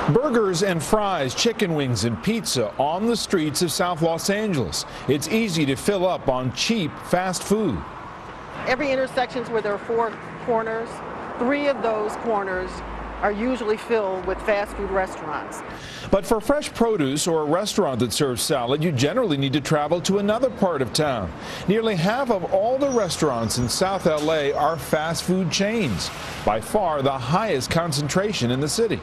Burgers and fries, chicken wings and pizza on the streets of South Los Angeles. It's easy to fill up on cheap fast food. Every intersection where there are 4 corners, 3 of those corners are usually filled with fast food restaurants. But for fresh produce or a restaurant that serves salad, you generally need to travel to another part of town. Nearly half of all the restaurants in South LA are fast food chains, by far the highest concentration in the city.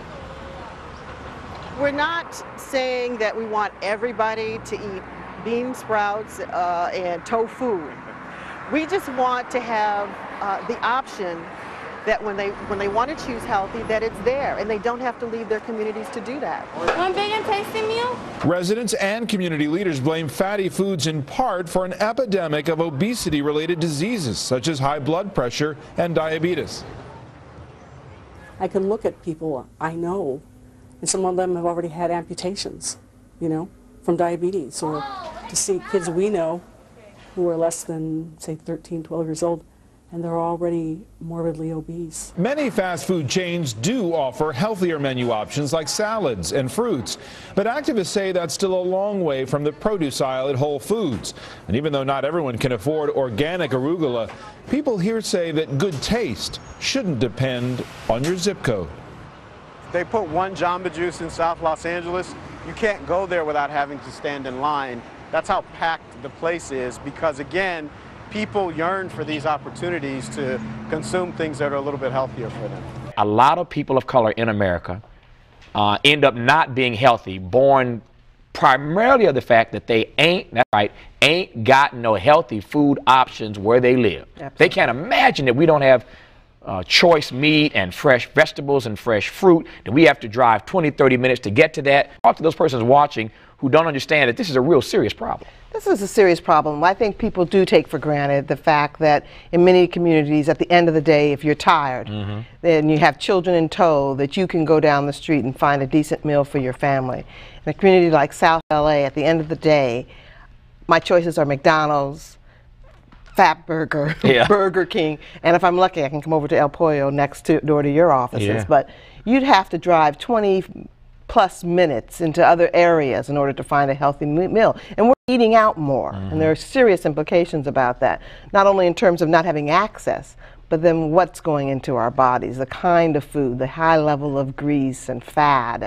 We're not saying that we want everybody to eat bean sprouts and tofu. We just want to have the option that when they want to choose healthy, that it's there, and they don't have to leave their communities to do that. One big and tasty meal? Residents and community leaders blame fatty foods in part for an epidemic of obesity-related diseases, such as high blood pressure and diabetes. I can look at people I know, and some of them have already had amputations, from diabetes, or to see kids we know who are less than, say, 13, 12 years old, and they're already morbidly obese. Many fast food chains do offer healthier menu options like salads and fruits, but activists say that's still a long way from the produce aisle at Whole Foods. And even though not everyone can afford organic arugula, people here say that good taste shouldn't depend on your zip code. They put one Jamba Juice in South Los Angeles. You can't go there without having to stand in line. That's how packed the place is because, again, people yearn for these opportunities to consume things that are a little bit healthier for them. A lot of people of color in America end up not being healthy, born primarily of the fact that they ain't got no healthy food options where they live. Absolutely. They can't imagine that we don't have choice meat and fresh vegetables and fresh fruit, and we have to drive 20, 30 minutes to get to that. Talk to those persons watching who don't understand that this is a real serious problem. This is a serious problem. I think people do take for granted the fact that in many communities, at the end of the day, if you're tired and you have children in tow, that you can go down the street and find a decent meal for your family. In a community like South LA, at the end of the day, my choices are McDonald's, Fat Burger, Burger King, and if I'm lucky, I can come over to El Pollo door to your offices. Yeah. But you'd have to drive 20+ minutes into other areas in order to find a healthy meal. And we're eating out more, and there are serious implications about that, not only in terms of not having access, but then what's going into our bodies, the kind of food, the high level of grease and fat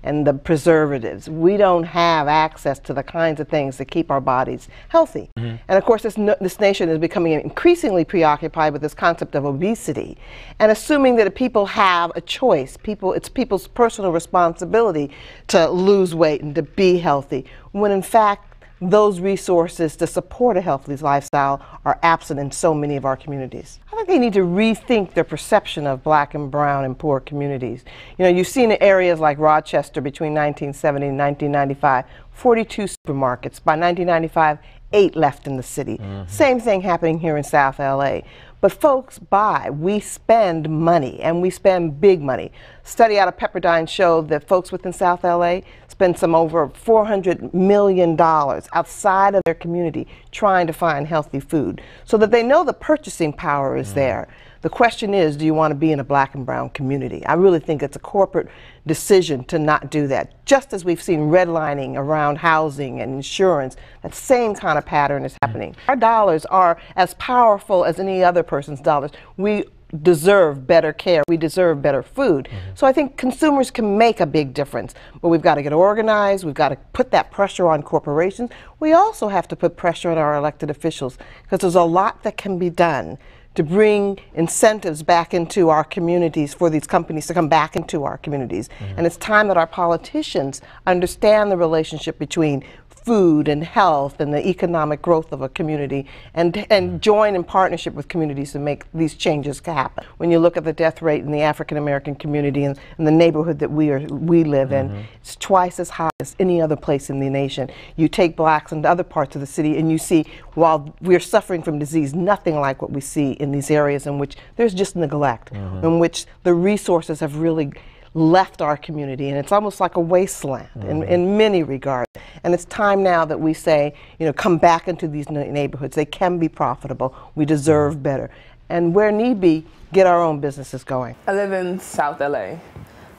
and the preservatives. We don't have access to the kinds of things that keep our bodies healthy. And of course, this nation is becoming increasingly preoccupied with this concept of obesity and assuming that people have a choice. It's people's personal responsibility to lose weight and to be healthy, when in fact, those resources to support a healthy lifestyle are absent in so many of our communities. I think they need to rethink their perception of black and brown and poor communities. You've seen in areas like Rochester between 1970 and 1995, 42 supermarkets. By 1995, 8 left in the city. Same thing happening here in South LA. But folks buy. We spend money, and we spend big money. Study out of Pepperdine showed that folks within South LA spend some over $400 million outside of their community trying to find healthy food, so that they know the purchasing power is there. The question is, do you want to be in a black and brown community? I really think it's a corporate decision to not do that. Just as we've seen redlining around housing and insurance, that same kind of pattern is happening. Our dollars are as powerful as any other person's dollars. We deserve better care. We deserve better food. So I think consumers can make a big difference, but we've got to get organized. We've got to put that pressure on corporations. We also have to put pressure on our elected officials, because there's a lot that can be done to bring incentives back into our communities for these companies to come back into our communities. And it's time that our politicians understand the relationship between food and health and the economic growth of a community, and join in partnership with communities to make these changes happen. When you look at the death rate in the African American community and the neighborhood that we live in, it's twice as high as any other place in the nation. You take blacks into other parts of the city and you see, while we're suffering from disease, nothing like what we see in these areas in which there's just neglect, in which the resources have really left our community, and it's almost like a wasteland in many regards. And it's time now that we say, come back into these neighborhoods. They can be profitable. We deserve better. And where need be, get our own businesses going. I live in South LA.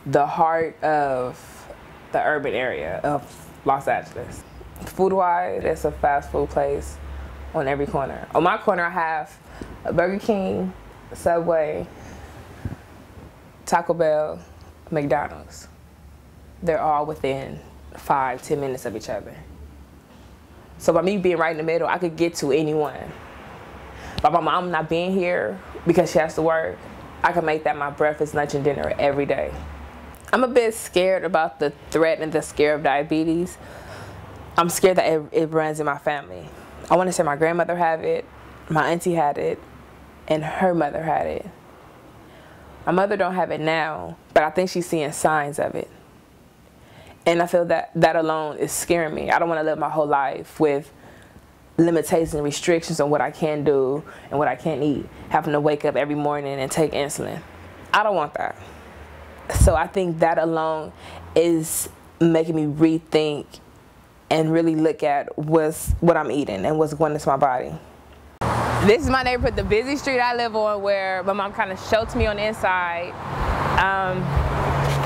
the heart of the urban area of Los Angeles. Food-wise, it's a fast food place on every corner. On my corner, I have a Burger King, Subway, Taco Bell, McDonald's. They're all within 5-10 minutes of each other. So by me being right in the middle, I could get to anyone. By my mom not being here because she has to work, I can make that my breakfast, lunch, and dinner every day. I'm a bit scared about the threat and the scare of diabetes. I'm scared that it runs in my family. I want to say my grandmother had it, my auntie had it, and her mother had it. My mother don't have it now, but I think she's seeing signs of it. And I feel that that alone is scaring me. I don't want to live my whole life with limitations and restrictions on what I can do and what I can't eat, having to wake up every morning and take insulin. I don't want that. So I think that alone is making me rethink and really look at what I'm eating and what's going into my body. This is my neighborhood, the busy street I live on, where my mom kind of shelters me on the inside.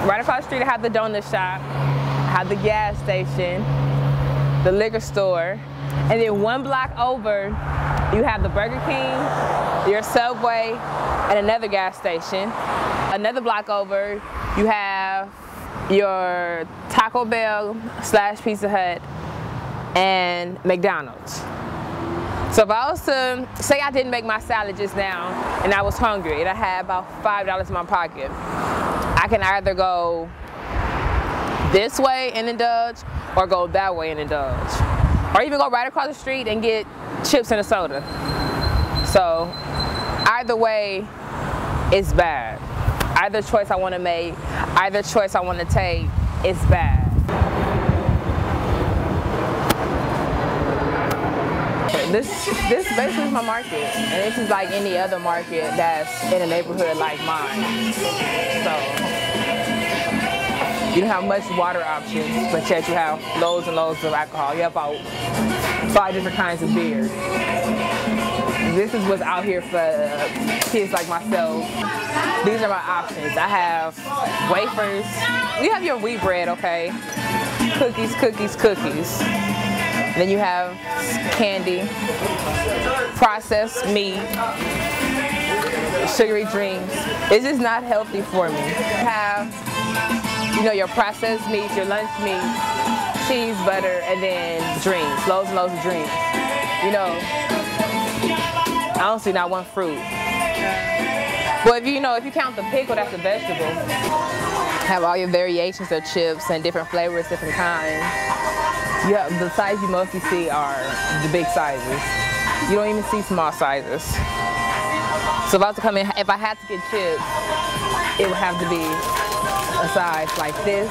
Right across the street I have the donut shop, I have the gas station, the liquor store, and then one block over you have the Burger King, your Subway, and another gas station. Another block over you have your Taco Bell / Pizza Hut and McDonald's. So if I was to say I didn't make my salad just now and I was hungry and I had about $5 in my pocket, I can either go this way and indulge or go that way and indulge. Or even go right across the street and get chips and a soda. So either way is bad. Either choice I want to make, either choice I want to take, is bad. This basically is my market, and this is like any other market that's in a neighborhood like mine. So you don't have much water options, but yet you have loads and loads of alcohol. You have about 5 different kinds of beer. This is what's out here for kids like myself. These are my options. I have wafers. You have your wheat bread, okay? Cookies, cookies, cookies. Then you have candy, processed meat, sugary drinks. It's just not healthy for me. You have, you know, your processed meats, your lunch meat, cheese, butter, and then drinks, loads and loads of drinks. You know, I don't see not one fruit. Well, if you count the pickle, that's a vegetable. Have all your variations of chips and different flavors, different kinds. Yeah, the size you mostly see are the big sizes. You don't even see small sizes. So if I was to come in, if I had to get chips, it would have to be a size like this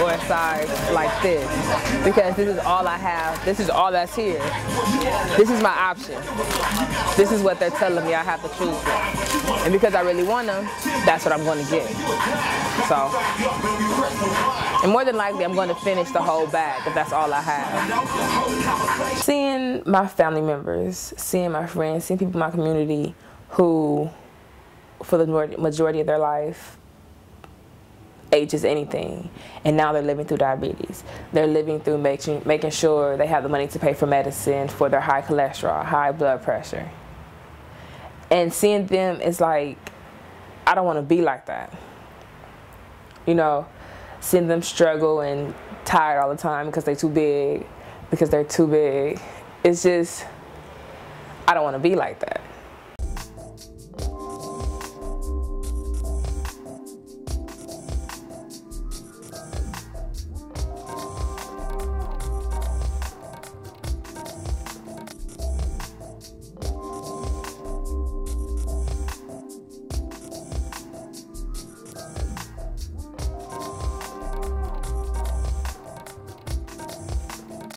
or a size like this, because this is all I have. This is all that's here. This is my option. This is what they're telling me I have to choose from. And because I really want them, that's what I'm going to get. So, and more than likely I'm going to finish the whole bag if that's all I have. Seeing my family members, seeing my friends, seeing people in my community who, for the majority of their life, age is anything, and now they're living through diabetes. They're living through making sure they have the money to pay for medicine for their high cholesterol, high blood pressure. And seeing them is like, I don't want to be like that. You know, seeing them struggle and tired all the time because they're too big, it's just, I don't want to be like that.